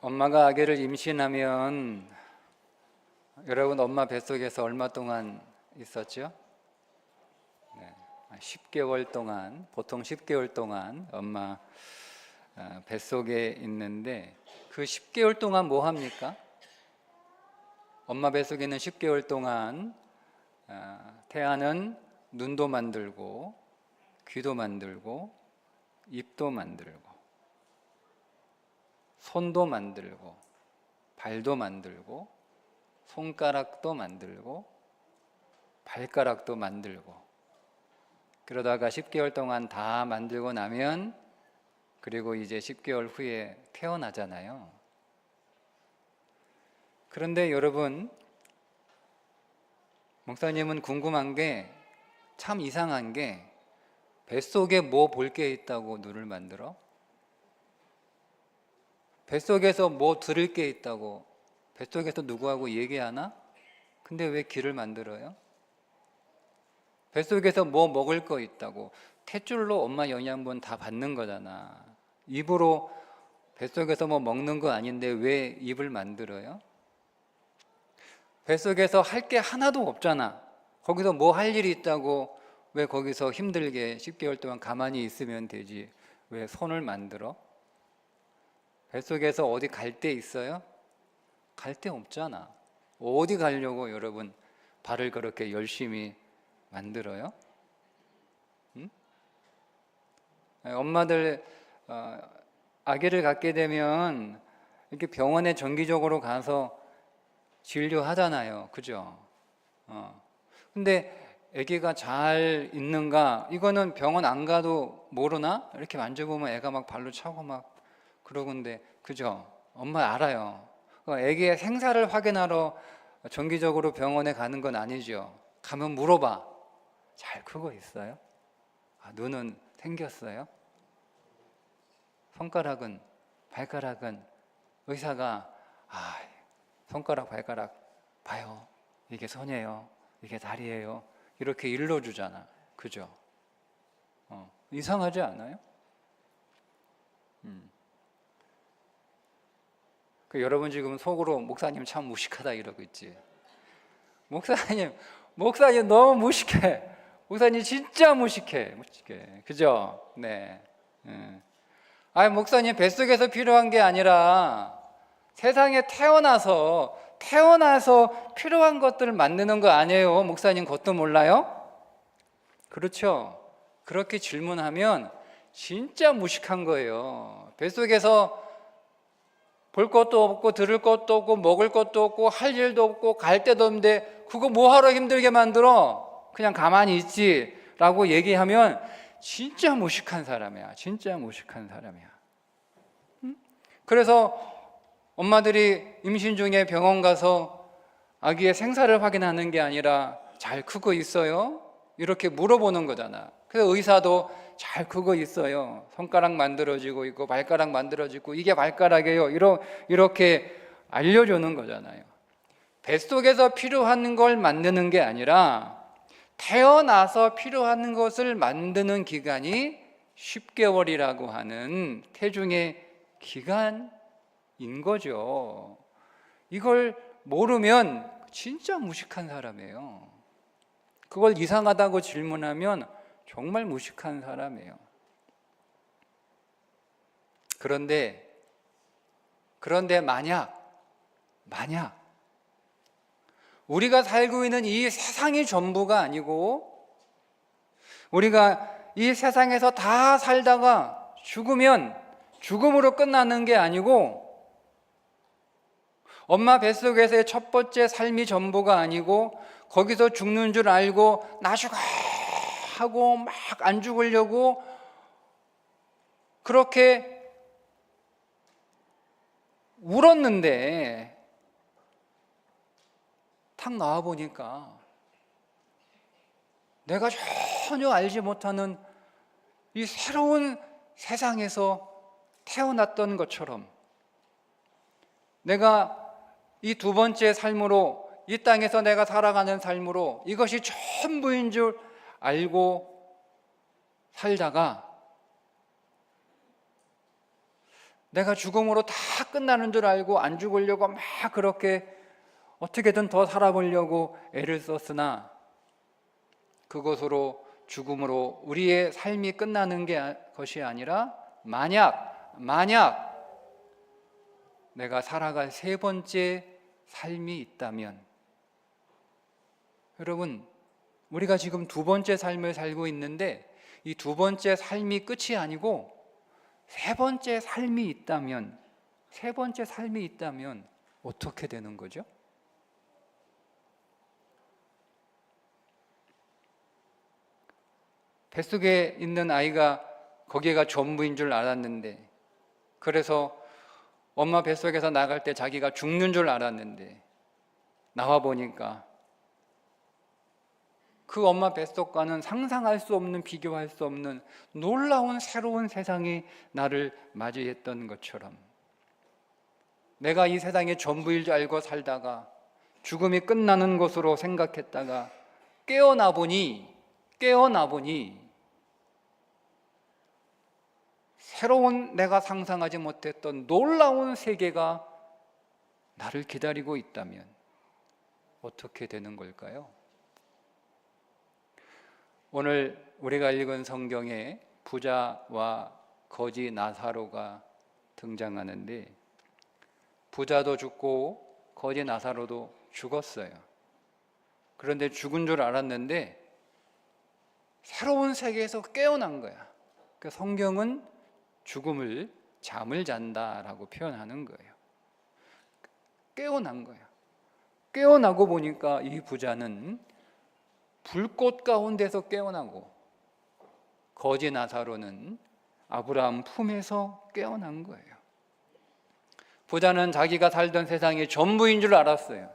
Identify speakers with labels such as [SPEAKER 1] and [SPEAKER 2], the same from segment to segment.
[SPEAKER 1] 엄마가 아기를 임신하면 여러분 엄마 뱃속에서 얼마 동안 있었죠? 10개월 동안, 보통 10개월 동안 엄마 뱃속에 있는데 그 10개월 동안 뭐 합니까? 엄마 뱃속에 있는 10개월 동안 태아는 눈도 만들고 귀도 만들고 입도 만들고 손도 만들고 발도 만들고 손가락도 만들고 발가락도 만들고 그러다가 10개월 동안 다 만들고 나면 그리고 이제 10개월 후에 태어나잖아요. 그런데 여러분, 목사님은 궁금한 게 참 이상한 게 뱃속에 뭐 볼 게 있다고 눈을 만들어? 뱃속에서 뭐 들을 게 있다고 뱃속에서 누구하고 얘기하나? 근데 왜 귀를 만들어요? 뱃속에서 뭐 먹을 거 있다고 탯줄로 엄마 영양분 다 받는 거잖아. 입으로 뱃속에서 뭐 먹는 거 아닌데 왜 입을 만들어요? 뱃속에서 할 게 하나도 없잖아. 거기서 뭐 할 일이 있다고 왜 거기서 힘들게 10개월 동안 가만히 있으면 되지 왜 손을 만들어? 뱃속에서 어디 갈 데 있어요? 갈 데 없잖아. 어디 가려고 여러분 발을 그렇게 열심히 만들어요? 응? 엄마들 아기를 갖게 되면 이렇게 병원에 정기적으로 가서 진료하잖아요. 그죠? 근데 아기가 잘 있는가? 이거는 병원 안 가도 모르나? 이렇게 만져보면 애가 막 발로 차고 막 그러는데 그죠? 엄마 알아요. 아기의 생사를 확인하러 정기적으로 병원에 가는 건 아니죠. 가면 물어봐. 잘 크고 있어요? 눈은 생겼어요? 손가락은, 발가락은 의사가 손가락, 발가락 봐요. 이게 손이에요. 이게 다리예요. 이렇게 일러주잖아. 그죠? 이상하지 않아요? 여러분 지금 속으로 목사님 참 무식하다 이러고 있지. 목사님 너무 무식해. 목사님 진짜 무식해. 그죠? 네. 목사님 뱃속에서 필요한 게 아니라 세상에 태어나서 필요한 것들을 만드는 거 아니에요? 목사님 그것도 몰라요? 그렇죠? 그렇게 질문하면 진짜 무식한 거예요. 뱃속에서 볼 것도 없고 들을 것도 없고 먹을 것도 없고 할 일도 없고 갈 데도 없는데 그거 뭐하러 힘들게 만들어? 그냥 가만히 있지 라고 얘기하면 진짜 무식한 사람이야. 진짜 무식한 사람이야. 그래서 엄마들이 임신 중에 병원 가서 아기의 생사를 확인하는 게 아니라 잘 크고 있어요? 이렇게 물어보는 거잖아. 그래서 의사도 잘 크고 있어요. 손가락 만들어지고 있고 발가락 만들어지고 이게 발가락이에요. 이렇게 알려주는 거잖아요. 뱃속에서 필요한 걸 만드는 게 아니라 태어나서 필요한 것을 만드는 기간이 10개월이라고 하는 태중의 기간인 거죠. 이걸 모르면 진짜 무식한 사람이에요. 그걸 이상하다고 질문하면 정말 무식한 사람이에요. 그런데 만약 우리가 살고 있는 이 세상이 전부가 아니고 우리가 이 세상에서 다 살다가 죽으면 죽음으로 끝나는 게 아니고 엄마 뱃속에서의 첫 번째 삶이 전부가 아니고 거기서 죽는 줄 알고 나 죽어 하고 막 안 죽으려고 그렇게 울었는데 탁 나와보니까 내가 전혀 알지 못하는 이 새로운 세상에서 태어났던 것처럼 내가 이 두 번째 삶으로 이 땅에서 내가 살아가는 삶으로 이것이 전부인 줄 알고 살다가 내가 죽음으로 다 끝나는 줄 알고 안 죽으려고 막 그렇게 어떻게든 더 살아보려고 애를 썼으나 그것으로 죽음으로 우리의 삶이 끝나는 것이 아니라 만약 내가 살아갈 세 번째 삶이 있다면, 여러분, 우리가 지금 두 번째 삶을 살고 있는데 이 두 번째 삶이 끝이 아니고 세 번째 삶이 있다면 어떻게 되는 거죠? 뱃속에 있는 아이가 거기가 전부인 줄 알았는데, 그래서 엄마 뱃속에서 나갈 때 자기가 죽는 줄 알았는데 나와 보니까 그 엄마 뱃속과는 상상할 수 없는, 비교할 수 없는 놀라운 새로운 세상이 나를 맞이했던 것처럼, 내가 이 세상의 전부일 줄 알고 살다가 죽음이 끝나는 것으로 생각했다가 깨어나 보니 새로운, 내가 상상하지 못했던 놀라운 세계가 나를 기다리고 있다면 어떻게 되는 걸까요? 오늘 우리가 읽은 성경에 부자와 거지 나사로가 등장하는데, 부자도 죽고 거지 나사로도 죽었어요. 그런데 죽은 줄 알았는데 새로운 세계에서 깨어난 거야. 그러니까 성경은 죽음을 잠을 잔다라고 표현하는 거예요. 깨어난 거야. 깨어나고 보니까 이 부자는 불꽃 가운데서 깨어나고 거지 나사로는 아브라함 품에서 깨어난 거예요. 부자는 자기가 살던 세상이 전부인 줄 알았어요.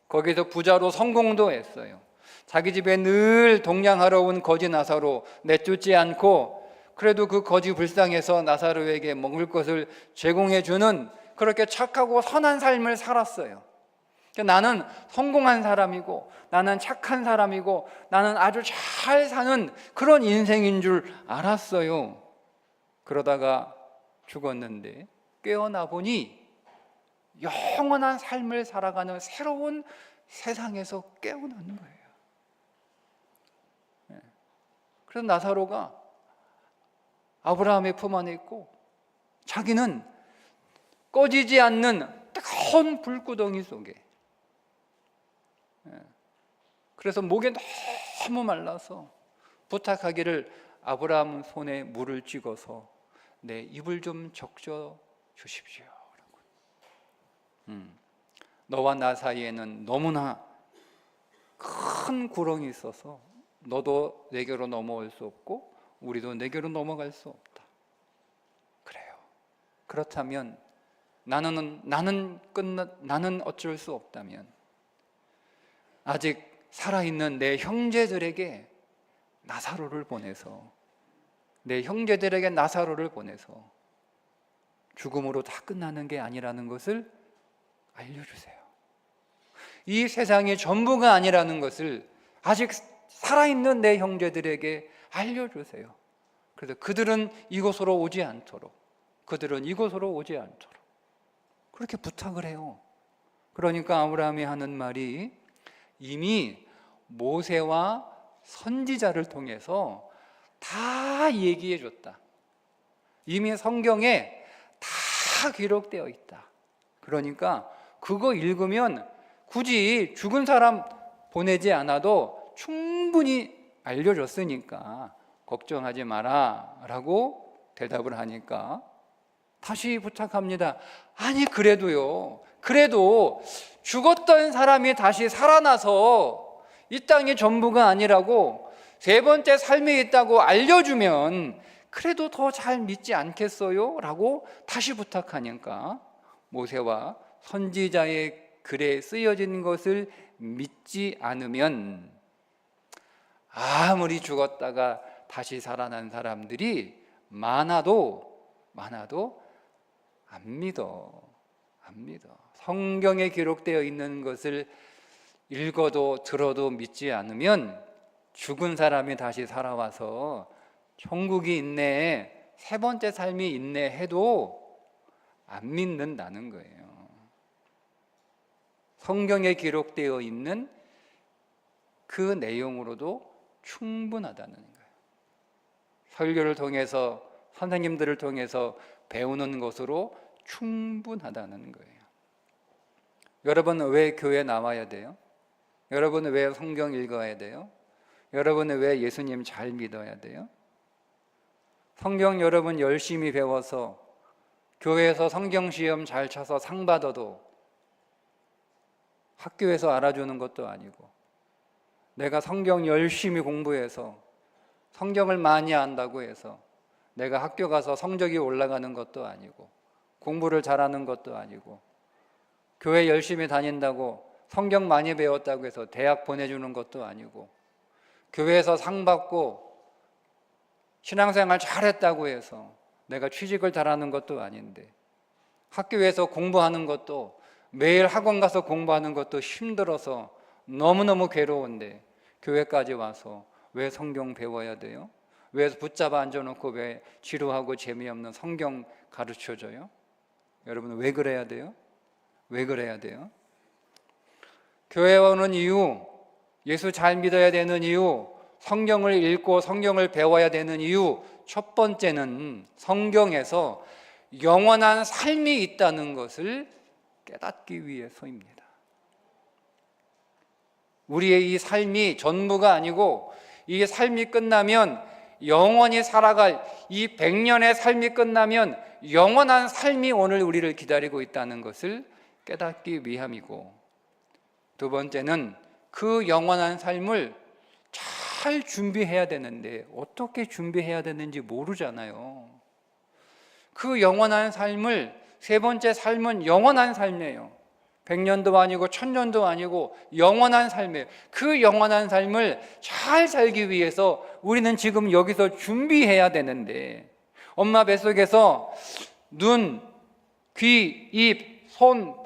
[SPEAKER 1] 거기서 부자로 성공도 했어요. 자기 집에 늘 동냥하러 온 거지 나사로 내쫓지 않고, 그래도 그 거지 불쌍해서 나사로에게 먹을 것을 제공해 주는 그렇게 착하고 선한 삶을 살았어요. 나는 성공한 사람이고, 나는 착한 사람이고, 나는 아주 잘 사는 그런 인생인 줄 알았어요. 그러다가 죽었는데 깨어나 보니 영원한 삶을 살아가는 새로운 세상에서 깨어나는 거예요. 그래서 나사로가 아브라함의 품 안에 있고, 자기는 꺼지지 않는 뜨거운 불구덩이 속에, 그래서 목에 너무 말라서 부탁하기를 아브라함 손에 물을 찍어서 내 입을 좀 적셔 주십시오. 너와 나 사이에는 너무나 큰 구렁이 있어서 너도 내게로 넘어올 수 없고 우리도 내게로 넘어갈 수 없다. 그래요. 그렇다면 나는 어쩔 수 없다면 아직 살아있는 내 형제들에게 나사로를 보내서 죽음으로 다 끝나는 게 아니라는 것을 알려주세요. 이 세상이 전부가 아니라는 것을 아직 살아있는 내 형제들에게 알려주세요. 그래서 그들은 이곳으로 오지 않도록 그렇게 부탁을 해요. 그러니까 아브라함이 하는 말이 이미 모세와 선지자를 통해서 다 얘기해 줬다. 이미 성경에 다 기록되어 있다. 그러니까 그거 읽으면 굳이 죽은 사람 보내지 않아도 충분히 알려줬으니까 걱정하지 마라 라고 대답을 하니까 다시 부탁합니다. 아니 그래도 죽었던 사람이 다시 살아나서 이 땅이 전부가 아니라고 세 번째 삶이 있다고 알려주면 그래도 더 잘 믿지 않겠어요? 라고 다시 부탁하니까 모세와 선지자의 글에 쓰여진 것을 믿지 않으면 아무리 죽었다가 다시 살아난 사람들이 많아도 안 믿어. 성경에 기록되어 있는 것을 읽어도 들어도 믿지 않으면 죽은 사람이 다시 살아와서 천국이 있네, 세 번째 삶이 있네 해도 안 믿는다는 거예요. 성경에 기록되어 있는 그 내용으로도 충분하다는 거예요. 설교를 통해서, 선생님들을 통해서 배우는 것으로 충분하다는 거예요. 여러분 왜 교회 나와야 돼요? 여러분 왜 성경 읽어야 돼요? 여러분 왜 예수님 잘 믿어야 돼요? 성경 여러분 열심히 배워서 교회에서 성경 시험 잘 쳐서 상 받아도 학교에서 알아주는 것도 아니고, 내가 성경 열심히 공부해서 성경을 많이 안다고 해서 내가 학교 가서 성적이 올라가는 것도 아니고, 공부를 잘하는 것도 아니고, 교회 열심히 다닌다고 성경 많이 배웠다고 해서 대학 보내주는 것도 아니고, 교회에서 상 받고 신앙생활 잘했다고 해서 내가 취직을 잘하는 것도 아닌데, 학교에서 공부하는 것도 매일 학원 가서 공부하는 것도 힘들어서 너무너무 괴로운데 교회까지 와서 왜 성경 배워야 돼요? 왜 붙잡아 앉아놓고 왜 지루하고 재미없는 성경 가르쳐줘요? 여러분 왜 그래야 돼요? 왜 그래야 돼요? 교회 오는 이유, 예수 잘 믿어야 되는 이유, 성경을 읽고 성경을 배워야 되는 이유, 첫 번째는 성경에서 영원한 삶이 있다는 것을 깨닫기 위해서입니다. 우리의 이 삶이 전부가 아니고, 이 삶이 끝나면 영원히 살아갈 이 100년의 삶이 끝나면 영원한 삶이 오늘 우리를 기다리고 있다는 것을 깨닫기 위함이고, 두 번째는 그 영원한 삶을 잘 준비해야 되는데 어떻게 준비해야 되는지 모르잖아요. 그 영원한 삶을, 세 번째 삶은 영원한 삶이에요. 100년도 아니고 1000년도 아니고 영원한 삶이에요. 그 영원한 삶을 잘 살기 위해서 우리는 지금 여기서 준비해야 되는데, 엄마 뱃속에서 눈, 귀, 입, 손,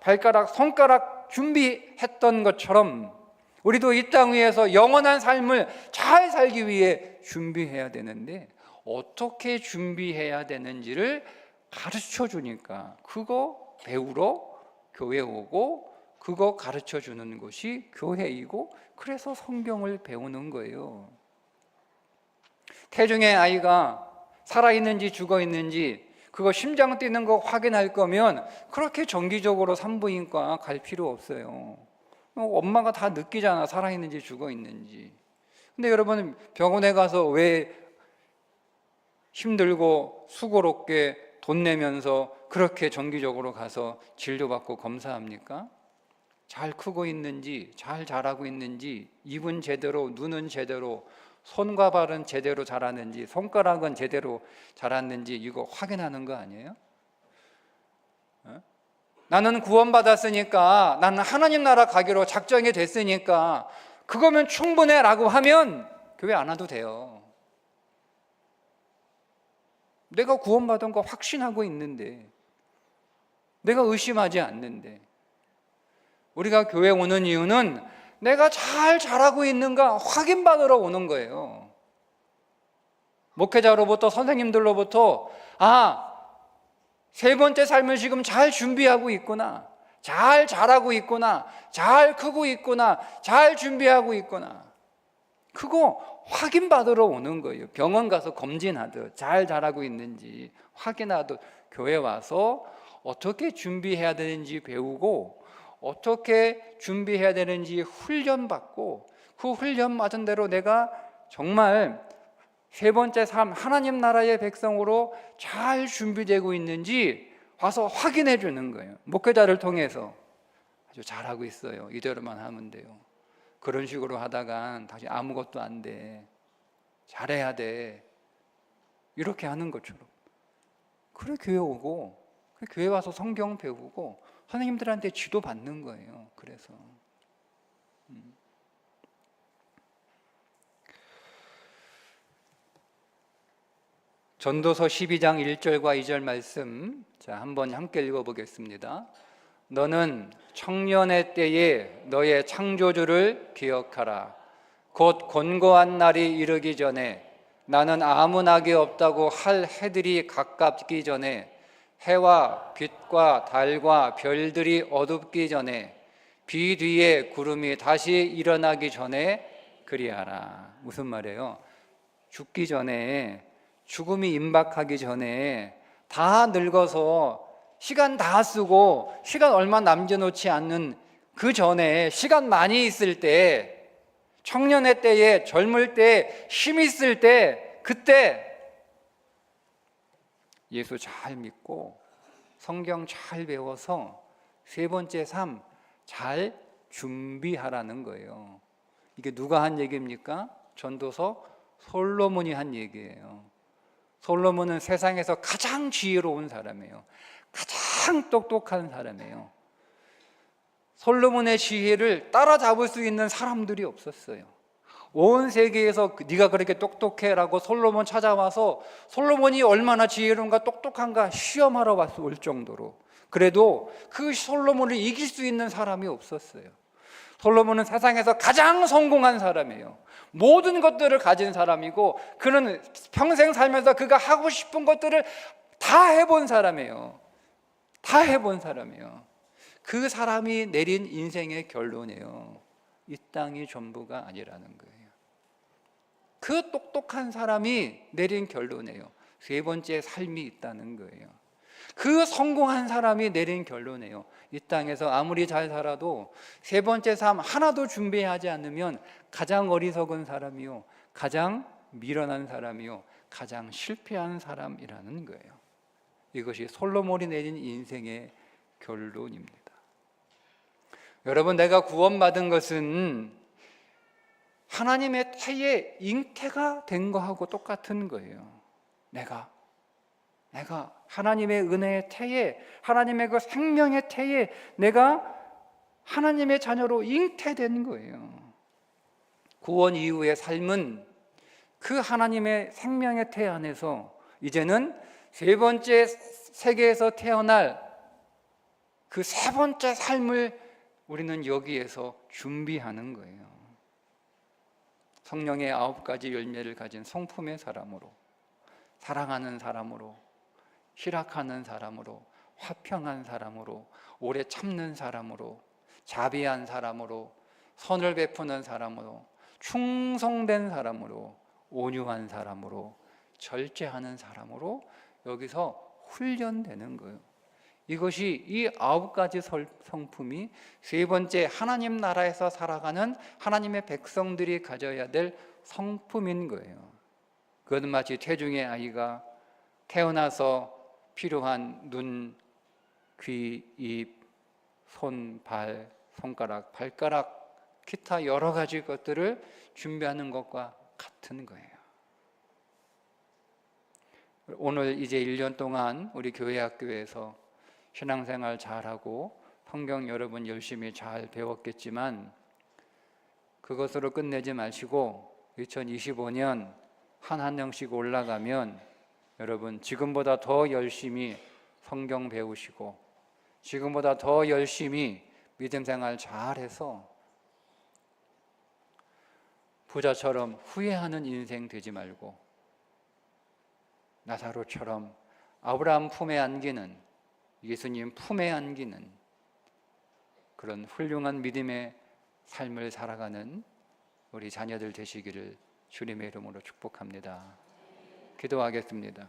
[SPEAKER 1] 발가락, 손가락 준비했던 것처럼 우리도 이 땅 위에서 영원한 삶을 잘 살기 위해 준비해야 되는데, 어떻게 준비해야 되는지를 가르쳐 주니까 그거 배우러 교회 오고, 그거 가르쳐 주는 것이 교회이고, 그래서 성경을 배우는 거예요. 태중의 아이가 살아있는지 죽어있는지 그거 심장 뛰는 거 확인할 거면 그렇게 정기적으로 산부인과 갈 필요 없어요. 엄마가 다 느끼잖아, 살아있는지 죽어있는지. 근데 여러분 병원에 가서 왜 힘들고 수고롭게 돈 내면서 그렇게 정기적으로 가서 진료받고 검사합니까? 잘 크고 있는지, 잘 자라고 있는지, 입은 제대로, 눈은 제대로, 손과 발은 제대로 자랐는지, 손가락은 제대로 자랐는지 이거 확인하는 거 아니에요? 나는 구원받았으니까, 나는 하나님 나라 가기로 작정이 됐으니까 그거면 충분해 라고 하면 교회 안 와도 돼요. 내가 구원받은 거 확신하고 있는데, 내가 의심하지 않는데, 우리가 교회 오는 이유는 내가 잘 자라고 있는가 확인받으러 오는 거예요. 목회자로부터, 선생님들로부터 세 번째 삶을 지금 잘 준비하고 있구나, 잘 자라고 있구나, 잘 크고 있구나, 잘 준비하고 있구나, 그거 확인받으러 오는 거예요. 병원 가서 검진하듯 잘 자라고 있는지 확인하듯 교회 와서 어떻게 준비해야 되는지 배우고, 어떻게 준비해야 되는지 훈련받고, 그 훈련 맞은 대로 내가 정말 세 번째 삶, 하나님 나라의 백성으로 잘 준비되고 있는지 와서 확인해 주는 거예요. 목회자를 통해서 아주 잘하고 있어요, 이대로만 하면 돼요. 그런 식으로 하다간 다시 아무것도 안 돼, 잘해야 돼, 이렇게 하는 것처럼. 그래 교회 오고, 그래 교회 와서 성경 배우고 선생님들한테 지도 받는 거예요. 그래서 전도서 12장 1절과 2절 말씀, 자 한번 함께 읽어보겠습니다. 너는 청년의 때에 너의 창조주를 기억하라. 곧 곤고한 날이 이르기 전에, 나는 아무 낙이 없다고 할 해들이 가깝기 전에 해와 빛과 달과 별들이 어둡기 전에 비 뒤에 구름이 다시 일어나기 전에 그리하라. 무슨 말이에요? 죽기 전에, 죽음이 임박하기 전에 다 늙어서 시간 다 쓰고 시간 얼마 남겨놓지 않는 그 전에, 시간 많이 있을 때, 청년의 때에, 젊을 때, 힘 있을 때, 그때 예수 잘 믿고 성경 잘 배워서 세 번째 삶 잘 준비하라는 거예요. 이게 누가 한 얘기입니까? 전도서 솔로몬이 한 얘기예요. 솔로몬은 세상에서 가장 지혜로운 사람이에요. 가장 똑똑한 사람이에요. 솔로몬의 지혜를 따라잡을 수 있는 사람들이 없었어요. 온 세계에서 네가 그렇게 똑똑해라고 솔로몬 찾아와서 솔로몬이 얼마나 지혜로운가 똑똑한가 시험하러 올 정도로, 그래도 그 솔로몬을 이길 수 있는 사람이 없었어요. 솔로몬은 세상에서 가장 성공한 사람이에요. 모든 것들을 가진 사람이고, 그는 평생 살면서 그가 하고 싶은 것들을 다 해본 사람이에요. 다 해본 사람이에요. 그 사람이 내린 인생의 결론이에요. 이 땅이 전부가 아니라는 거예요. 그 똑똑한 사람이 내린 결론이에요. 세 번째 삶이 있다는 거예요. 그 성공한 사람이 내린 결론이에요. 이 땅에서 아무리 잘 살아도 세 번째 삶 하나도 준비하지 않으면 가장 어리석은 사람이요, 가장 미련한 사람이요, 가장 실패한 사람이라는 거예요. 이것이 솔로몬이 내린 인생의 결론입니다. 여러분, 내가 구원받은 것은 하나님의 태에 잉태가 된 거하고 똑같은 거예요. 내가 하나님의 은혜의 태에, 하나님의 그 생명의 태에 내가 하나님의 자녀로 잉태된 거예요. 구원 이후의 삶은 그 하나님의 생명의 태 안에서 이제는 세 번째 세계에서 태어날 그 세 번째 삶을 우리는 여기에서 준비하는 거예요. 성령의 9가지 열매를 가진 성품의 사람으로, 사랑하는 사람으로, 희락하는 사람으로, 화평한 사람으로, 오래 참는 사람으로, 자비한 사람으로, 선을 베푸는 사람으로, 충성된 사람으로, 온유한 사람으로, 절제하는 사람으로 여기서 훈련되는 거예요. 이것이 이 9가지 성품이 세 번째 하나님 나라에서 살아가는 하나님의 백성들이 가져야 될 성품인 거예요. 그것은 마치 태중의 아이가 태어나서 필요한 눈, 귀, 입, 손, 발, 손가락, 발가락, 기타 여러 가지 것들을 준비하는 것과 같은 거예요. 오늘 이제 1년 동안 우리 교회 학교에서 신앙생활 잘하고 성경 여러분 열심히 잘 배웠겠지만 그것으로 끝내지 마시고 2025년 한 명씩 올라가면 여러분 지금보다 더 열심히 성경 배우시고 지금보다 더 열심히 믿음생활 잘해서 부자처럼 후회하는 인생 되지 말고 나사로처럼 아브라함 품에 안기는, 예수님 품에 안기는 그런 훌륭한 믿음의 삶을 살아가는 우리 자녀들 되시기를 주님의 이름으로 축복합니다. 기도하겠습니다.